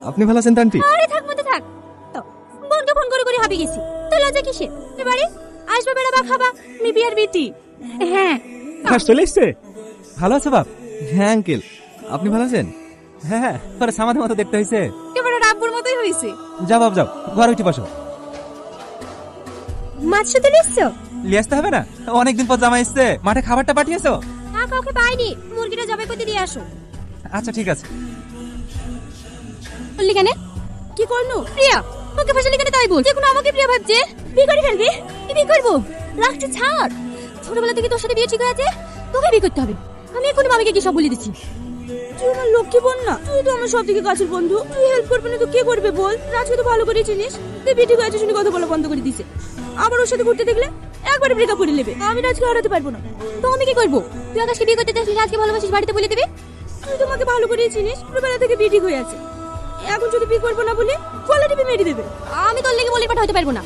আপনি ভালো আছেন তো আন্টি? আরে থাক মতে থাক তো বোনকে ফোন করে করে হাবি গেছি তো লজ্জা কিসে এবারে আসবে বেড়াবা খাবা মিবি আর বিটি হ্যাঁ খাস চলে এসছে। ভালো আছে বাপ? হ্যাঁ আঙ্কেল, আপনি ভালো আছেন? হ্যাঁ হ্যাঁ, তোর সামাদের মতো দেখতে হয়েছে। এবারে রাব্বুর মতোই হইছে যাও বাপ যাও, ঘর উঠে বসো। মাছ শুধু নিচ্ছো লিয়ে আসতে হবে না? অনেকদিন পর জামাই এসছে, মাঠে খাবারটা পাঠিয়েছো? না কাউকে পাইনি মুরগিটা জবাই করতে দিয়ে আসো আচ্ছা ঠিক আছে। বললি কেন কি করলো প্রিয়া ওকে ফাঁসালি কেন তাই বল যে কোনো আমাকে প্রিয়া ভাবছে বিয়ে করে ফেলবি কি বিয়ে করবো রাখতে ছাড় ছোটবেলা থেকে তোর সাথে বিয়ে ঠিক হয়েছে তোকে বিয়ে করতে হবে আমি এখনই মামিকে কি সব বলে দিচ্ছি তুই আমার লক্ষ্মী বোন না তুই তো আমার সব থেকে কাছের বন্ধু তুই হেল্প করবে না তো কে করবে বল রাজকে তো ভালো করে চিনিস তুই বিয়ে ঠিক হয়েছে শুনে কথা বলা বন্ধ করে দিছে আবার ওর সাথে ঘুরতে দেখলে একবারে ব্রেকআপ করে নেবে আমি রাজকে হারাতে পারবো না তো আমি কি করবো তুই আকাশকে বিয়ে করতে চাইছিস রাজকে ভালোবাসিস বাড়িতে বলে দিবি তুই তোমাকে ভালো করে চিনিস ছোটবেলা থেকে বিয়ে ঠিক হয়ে আছে এখন যদি বিয়ে করবো না বলে গলা টিপে মেরে দেবে আমি তোর লেগে বলে পাঠাতে পারবো না